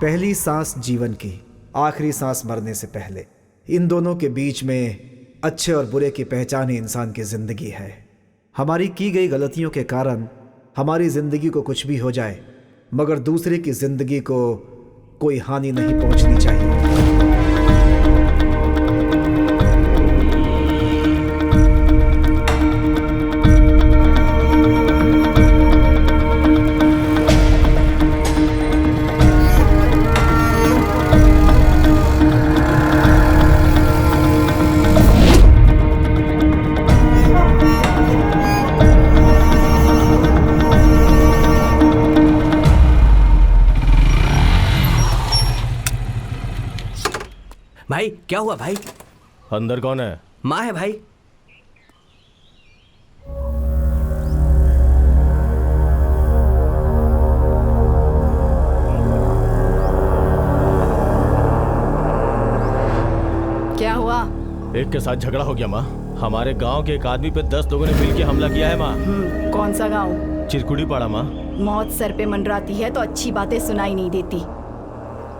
पहली सांस जीवन की, आखिरी सांस मरने से पहले, इन दोनों के बीच में अच्छे और बुरे की पहचान ही इंसान की ज़िंदगी है। हमारी की गई गलतियों के कारण हमारी ज़िंदगी को कुछ भी हो जाए, मगर दूसरे की ज़िंदगी को कोई हानि नहीं पहुंचनी चाहिए। भाई क्या हुआ भाई? अंदर कौन है? माँ है भाई। क्या हुआ? एक के साथ झगड़ा हो गया माँ। हमारे गांव के एक आदमी पे 10 लोगों ने मिलकर हमला किया है माँ। कौन सा गांव? चिरकुड़ी पाड़ा माँ। मौत सर पे मंडराती है तो अच्छी बातें सुनाई नहीं देती।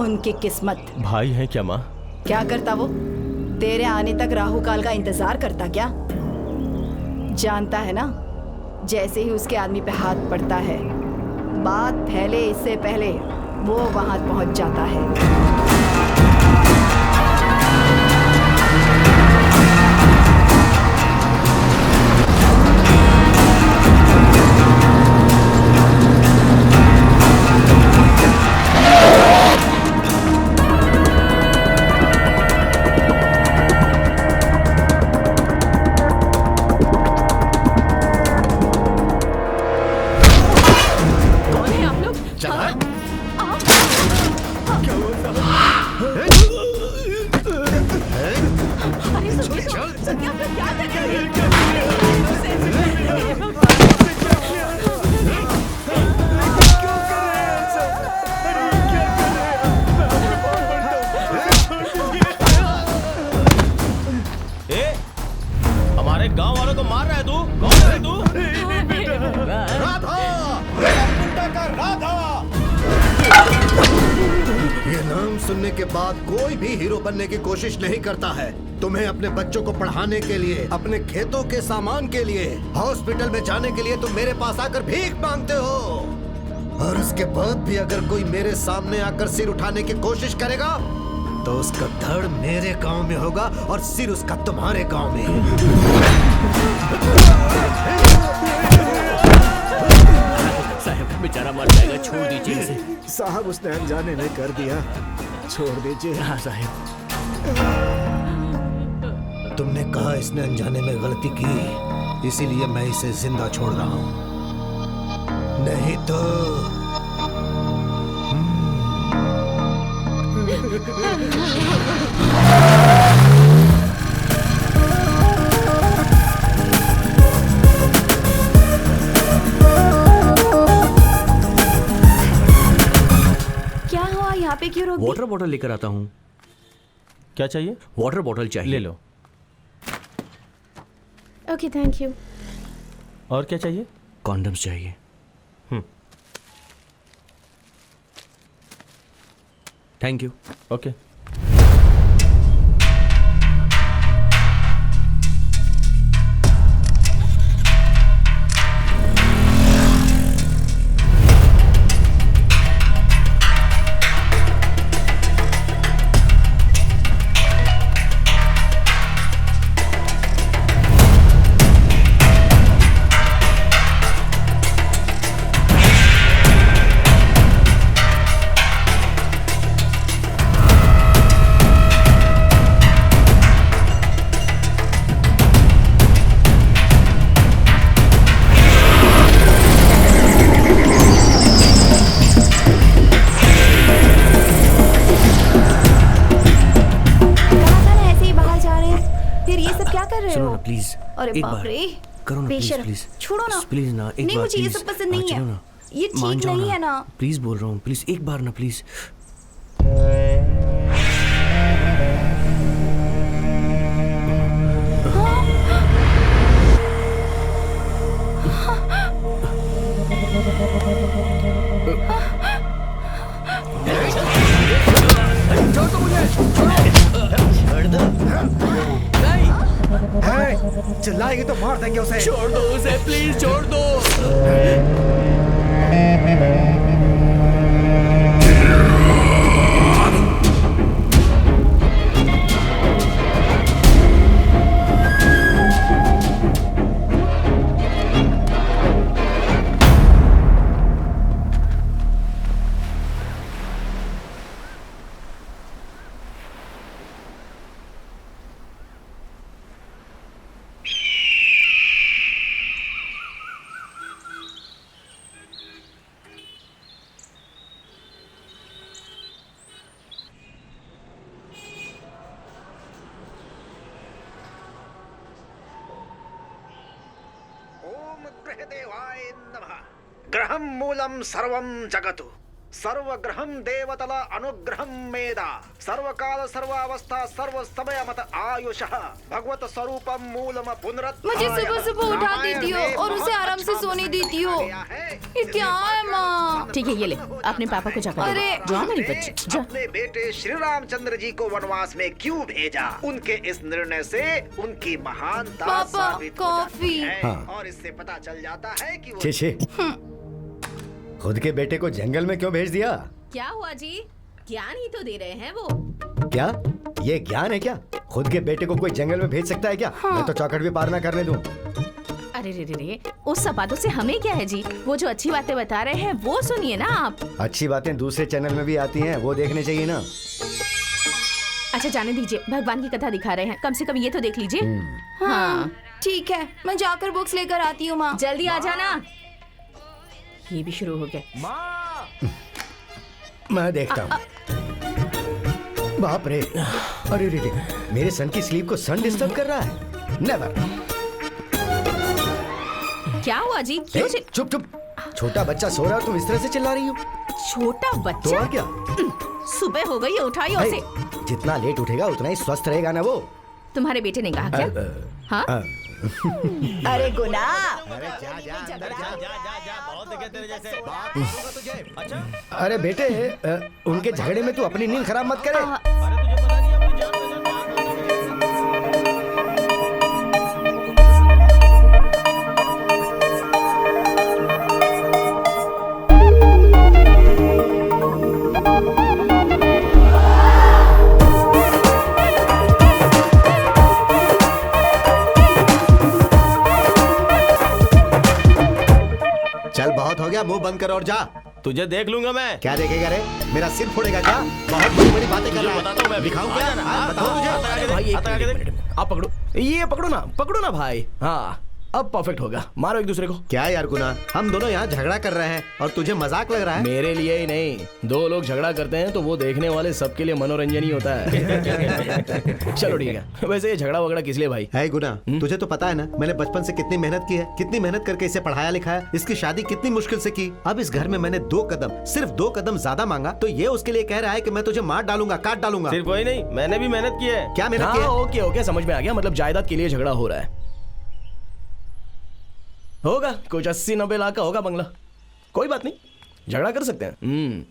उनकी किस्मत। भाई है क्या माँ? क्या करता वो? तेरे आने तक राहु काल का इंतजार करता क्या? जानता है ना, जैसे ही उसके आदमी पे हाथ पड़ता है, बात फैले इससे पहले वो वहां पहुंच जाता है। हमारे गांव वालों को मार रहा है तू? कौन है तू? राधा! राधा! ये नाम सुनने के बाद कोई भी हीरो बनने की कोशिश नहीं करता है। तुम्हें अपने बच्चों को पढ़ाने के लिए, अपने खेतों के सामान के लिए, हॉस्पिटल में जाने के लिए तुम मेरे पास आकर भीख मांगते हो। और उसके बाद भी अगर कोई मेरे सामने आकर सिर उठाने की कोशिश करेगा तो उसका धड़ मेरे गांव में होगा और सिर उसका तुम्हारे गांव में। साहब बेचारा मर जाएगा, छोड़ दीजिए इसे। साहब उसने अनजाने में कर दिया, छोड़ दीजिए। हाँ साहब। तुमने कहा इसने अनजाने में गलती की, इसीलिए मैं इसे जिंदा छोड़ रहा हूं। नहीं तो क्या हुआ? यहाँ पे क्यों रोक दी? वाटर बॉटल लेकर आता हूँ। क्या चाहिए? वाटर बॉटल चाहिए। ले लो। Okay thank you. और क्या चाहिए? कॉन्डम्स चाहिए। Thank you. ओके। प्लीज अरे एक बाप बार रे, करो ना, प्लीज बेशर्म। प्लीज छोड़ो ना। प्लीज ना, एक नहीं, बार मुझे ये प्लीज। सब पसंद नहीं चलो है। ना, ये मान ठीक जाओ नहीं है ना। प्लीज बोल रहा हूँ, प्लीज एक बार ना, प्लीज। चिल्लाएगी तो मार देंगे उसे। छोड़ दो उसे, प्लीज छोड़ दो। ओम ग्रहदेवाय नमः। ग्रहं मूलं सर्वं जगतु, सर्वग्रहं देवतल अनुग्रहं मेदा, सर्वकाल सर्वावस्था सर्व समय मत आयुषः, भगवत स्वरूपम मूलम पुनरत। मुझे सुबह सुबह उठा देती हो और उसे आराम से सोने देती हो। ये क्या है माँ? ठीक है, ये ले अपने पापा को जाकर अरे! जा मेरी बच्ची जा। अपने बेटे श्री रामचंद्र जी को वनवास में क्यों भेजा? उनके इस निर्णय से उनकी महानता पापा, साबित हो जाती कॉफी। है। हाँ। और इससे पता चल जाता है कि वो छे छे, खुद के बेटे को जंगल में क्यों भेज दिया? क्या हुआ जी? ज्ञान ही तो दे रहे हैं वो। क्या ये ज्ञान है क्या? खुद के बेटे को कोई जंगल में भेज सकता है क्या? मैं तो चौखट भी पार ना करने दूं। अरे रे रे रे, उस सब बातों से हमें क्या है जी? वो जो अच्छी बातें बता रहे हैं वो सुनिए ना आप। अच्छी बातें दूसरे चैनल में भी आती हैं, वो देखने चाहिए ना। अच्छा जाने दीजिए, भगवान की कथा दिखा रहे हैं, कम से कम ये तो देख लीजिए। हाँ ठीक है, मैं जाकर बुक्स लेकर आती हूँ माँ। जल्दी आ जाना। ये भी शुरू हो गया। माँ मैं देखता हूँ। बाप रे, अरे रे रे, मेरे सन की स्लीप को सन डिस्टर्ब कर रहा है। नेवर। क्या हुआ जी? क्यों चुप चुप, छोटा बच्चा सो रहा है, तुम इस तरह से चिल्ला रही हो? छोटा तो बच्चा? और क्या? सुबह हो गई, उठाइए हे, उसे। जितना लेट उठेगा उतना ही स्वस्थ रहेगा ना वो। तुम्हारे बेटे ने कहा क्या? हाँ? अरे गुना, अरे बेटे, उनके झगड़े में तू अपनी नींद खराब मत करे। अरे तुझे पता नहीं अपनी जान में जान चल बहुत हो गया, मुंह बंद कर और जा। तुझे देख लूंगा मैं। क्या देखेगा रे? मेरा सिर फोड़ेगा क्या? बहुत बड़ी बड़ी बातें कर रहा है। बताता हूँ मैं, दिखाऊं आ क्या? जाना, हाँ, बताओ हाँ, मुझे। भाई एक मिनट, आप पकड़ो, ये पकड़ो ना भाई। हाँ अब परफेक्ट होगा, मारो एक दूसरे को। क्या यार गुना, हम दोनों यहाँ झगड़ा कर रहे हैं और तुझे मजाक लग रहा है? मेरे लिए ही नहीं, दो लोग झगड़ा करते हैं तो वो देखने वाले सबके लिए मनोरंजन ही होता है। चलो ठीक है, वैसे ये झगड़ा वगड़ा किस लिए भाई? है गुना, तुझे तो पता है ना, मैंने बचपन से कितनी मेहनत की है, कितनी मेहनत करके इसे पढ़ाया लिखाया, इसकी शादी कितनी मुश्किल से की। अब इस घर में मैंने सिर्फ दो कदम ज्यादा मांगा तो ये उसके लिए कह रहा है कि मैं तुझे मार डालूंगा, काट डालूंगा। सिर्फ वही नहीं, मैंने भी मेहनत की है। क्या मेहनत की है? ओके ओके, समझ में आ गया, मतलब जायदाद के लिए झगड़ा हो रहा है। होगा कुछ 80-90 लाख का होगा बंगला, कोई बात नहीं, झगड़ा कर सकते हैं।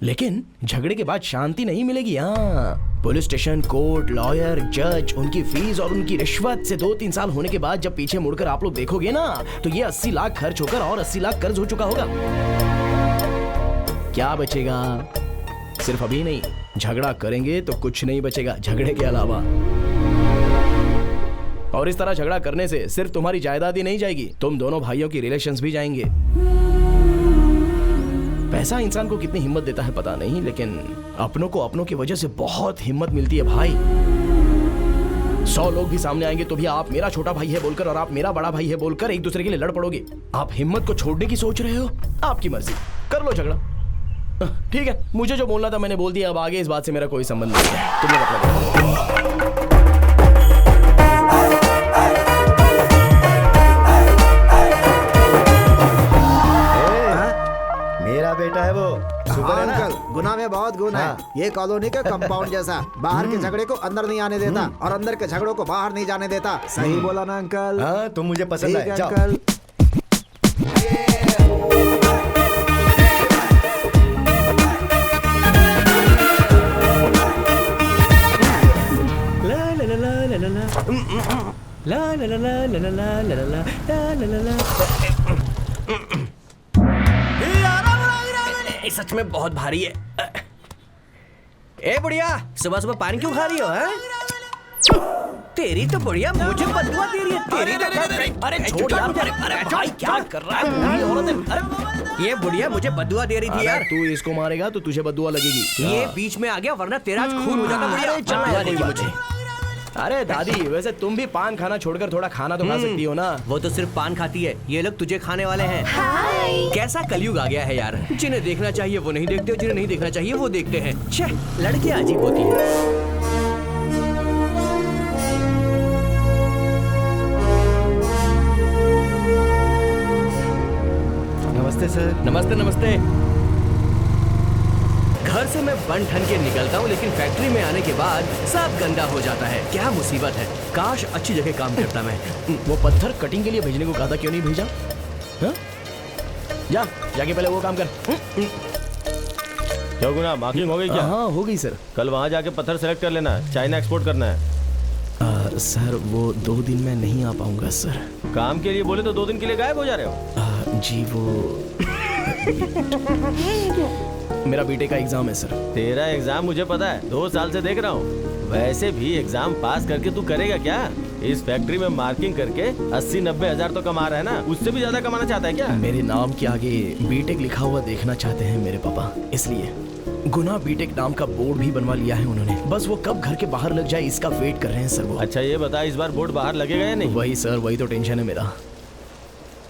लेकिन झगड़े के बाद शांति नहीं मिलेगी। यहाँ पुलिस स्टेशन, कोर्ट, लॉयर, जज, उनकी फीस और उनकी रिश्वत से 2-3 साल होने के बाद जब पीछे मुड़कर आप लोग देखोगे ना, तो ये 80 लाख खर्च होकर और 80 लाख कर्ज हो चुका होगा। क्या बचेगा? सिर्फ अभी नहीं, झगड़ा करेंगे तो कुछ नहीं बचेगा झगड़े के अलावा। और इस तरह झगड़ा करने से सिर्फ तुम्हारी जायदाद ही नहीं जाएगी, तुम दोनों भाइयों की रिलेशंस भी जाएंगे। पैसा इंसान को कितनी हिम्मत देता है पता नहीं, लेकिन अपनों को अपनों की वजह से बहुत हिम्मत मिलती है भाई। 100 लोग भी सामने आएंगे तो भी आप मेरा छोटा भाई है बोलकर और आप मेरा बड़ा भाई है बोलकर एक दूसरे के लिए लड़ पड़ोगे। आप हिम्मत को छोड़ने की सोच रहे हो, आपकी मर्जी, कर लो झगड़ा। ठीक है, मुझे जो बोलना था मैंने बोल दिया, अब आगे इस बात से मेरा कोई संबंध नहीं है। तुम्हें मतलब मेरा बेटा है वो, सुपर है ना? अंकल, गुना में बहुत गुण है। हाँ। ये कॉलोनी का कंपाउंड जैसा, बाहर के झगड़े को अंदर नहीं आने देता और अंदर के झगड़ों को बाहर नहीं जाने देता। सही बोला ना अंकल? हाँ, तुम मुझे पसंद ठीक है, है जाओ। अंकल। ला ला ला ला ला ला ला ला सच में बहुत भारी है। ए बुढ़िया, सुबह सुबह पानी क्यों खा रही हो? तेरी तो बुढ़िया मुझे बदुआ दे रही है। तेरी तो अरे छोड़ यार, अरे भाई क्या कर रहा है? बूढ़ी औरत है। अरे ये बुढ़िया मुझे बदुआ दे रही थी यार। तू इसको मारेगा तो तुझे बदुआ लगेगी। ये बीच में आ गया, वरना तेरा आज खून हो जाता। बुढ़िया बदुआ देगी मुझे। अरे दादी, वैसे तुम भी पान खाना छोड़कर थोड़ा खाना तो खा सकती हो ना। वो तो सिर्फ पान खाती है, ये लोग तुझे खाने वाले हैं। कैसा कलयुग आ गया है यार। जिन्हें देखना चाहिए वो नहीं देखते, जिन्हें नहीं देखना चाहिए वो देखते हैं। छे, लड़कियां अजीब होती हैं। नमस्ते सर। नमस्ते नमस्ते। घर से मैं बन ठन के निकलता हूँ, लेकिन फैक्ट्री में आने के बाद सब गंदा हो जाता है। क्या मुसीबत है। काश अच्छी जगह काम करता मैं। वो पत्थर कटिंग के लिए भेजने को कहा था, क्यों नहीं भेजा? हाँ? जाके पहले वो काम कर। क्या गुना, मार्किंग हो गई क्या? हाँ हो गई सर। कल वहाँ जाके पत्थर सेलेक्ट कर लेना, चाइना एक्सपोर्ट करना है। सर वो 2 दिन में नहीं आ पाऊंगा सर। काम के लिए बोले तो 2 दिन के लिए गायब हो जा रहे हो? जी वो मेरा बीटेक का एग्जाम है सर। तेरा एग्जाम मुझे पता है, 2 साल से देख रहा हूँ। वैसे भी एग्जाम पास करके तू करेगा क्या? इस फैक्ट्री में मार्किंग करके 80-90 हजार तो कमा रहा है ना, उससे भी ज्यादा कमाना चाहता है क्या? मेरे नाम के आगे बीटेक लिखा हुआ देखना चाहते हैं मेरे पापा, इसलिए गुना बीटेक नाम का बोर्ड भी बनवा लिया है उन्होंने। बस वो कब घर के बाहर लग जाए इसका वेट कर रहे हैं सर वो। अच्छा ये बता, इस बार बोर्ड बाहर लगेगा या नहीं? वही सर, वही तो टेंशन है मेरा।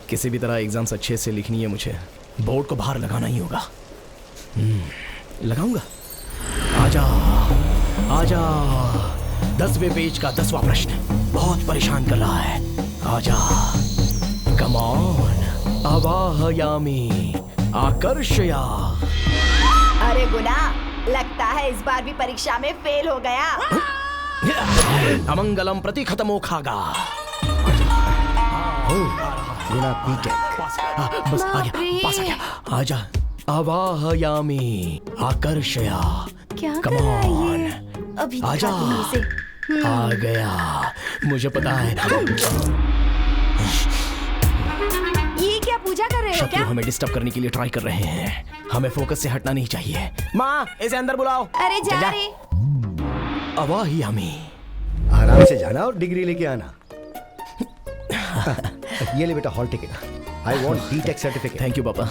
किसी भी तरह एग्जाम्स अच्छे से लिखनी है मुझे, बोर्ड को बाहर लगाना ही होगा। लगाऊंगा। आजा आजा, 10वें पेज का 10वां प्रश्न बहुत परेशान कर रहा है। आजा, कम ऑन, आवाहयामी आकर्षया। अरे गुना, लगता है इस बार भी परीक्षा में फेल हो गया। अमंगलम प्रति खत्मो खागा। गुना बीटेक। बस आ गया, पास आ गया। आजा, आवाहयामी आकर्षया। क्या Come कर रहा है on. ये? अभी आजा। दिखाती हूँ इसे। आ गया, मुझे पता है। ये क्या पूजा कर रहे हो शत्रु क्या? हमें डिस्टर्ब करने के लिए ट्राई कर रहे हैं, हमें फोकस से हटना नहीं चाहिए। माँ, इसे अंदर बुलाओ। अरे जा रे। आवाहयामी। आराम से जाना और डिग्री लेके आना। ये ले बेटा hall ticket. I want BTech certificate. Thank you पापा।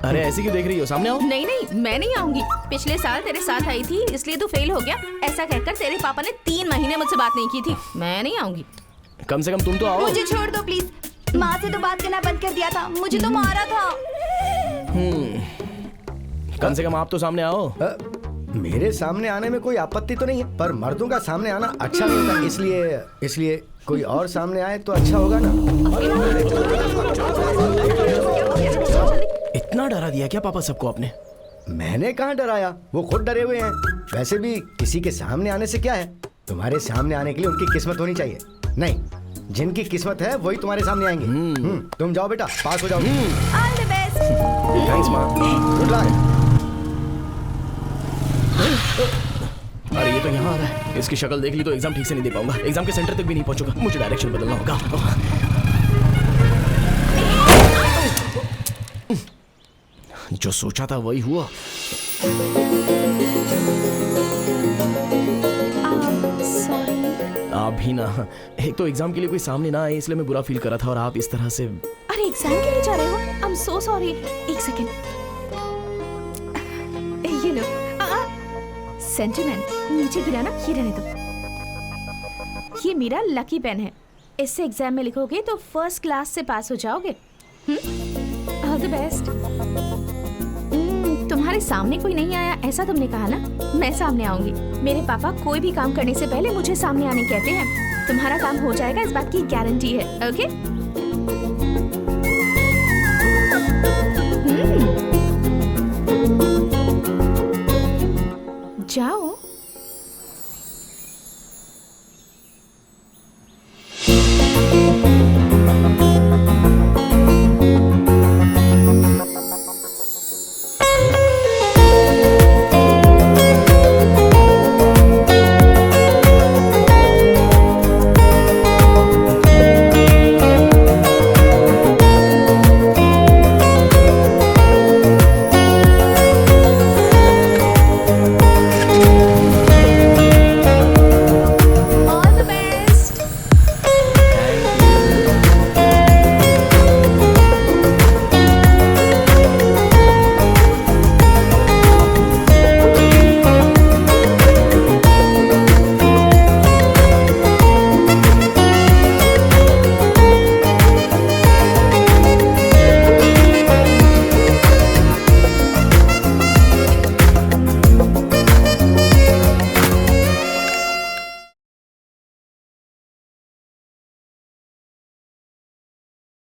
अरे ऐसी क्यों देख रही हो, सामने आओ। नहीं नहीं, मैं नहीं आऊंगी। पिछले साल तेरे साथ आई थी, इसलिए तू फेल हो गया। ऐसा कहकर तेरे पापा ने 3 महीने मुझसे बात नहीं की थी। मैं नहीं आऊंगी। कम से कम तुम तो आओ। मुझे छोड़ दो प्लीज। माँ से तो बात करना बंद कर दिया था, मुझे तो मारा था। कम से कम आप तो सामने आओ। मेरे सामने आने में कोई आपत्ति तो नहीं है, पर मर्दों का सामने आना अच्छा नहीं होता, इसलिए कोई और सामने आए तो अच्छा होगा ना। इतना डरा दिया क्या पापा सबको आपने? मैंने कहाँ डराया, वो खुद डरे हुए हैं। वैसे भी किसी के सामने आने से क्या है, तुम्हारे सामने आने के लिए उनकी किस्मत होनी चाहिए। नहीं, जिनकी किस्मत है वही तुम्हारे सामने आएंगे। तुम जाओ बेटा, पास हो जाओ। All the best. थैंक्स माँ। Good luck. अरे ये तो यहाँ आ रहा है, इसकी शक्ल देख ली तो एग्जाम ठीक से नहीं दे पाऊंगा। एग्जाम के सेंटर तक भी नहीं पहुंचूंगा, मुझे डायरेक्शन बदलना होगा। जो सोचा था वही हुआ। आप भी ना, एक तो एग्जाम के लिए कोई सामने ना आए इसलिए मैं बुरा फील कर रहा था, और आप इस तरह से। अरे एग्जाम के लिए जा रहे हो? I am so sorry. एक सेकेंड, ये लो। सेंटिमेंट नीचे गिरा ना, ये रहने दो। ये मेरा लकी पेन है, इससे एग्जाम में लिखोगे तो फर्स्ट क्लास से पास हो जाओगे। All the best. तुम्हारे सामने कोई नहीं आया ऐसा तुमने कहा ना, मैं सामने आऊंगी। मेरे पापा कोई भी काम करने से पहले मुझे सामने आने कहते हैं। तुम्हारा काम हो जाएगा, इस बात की गारंटी है। ओके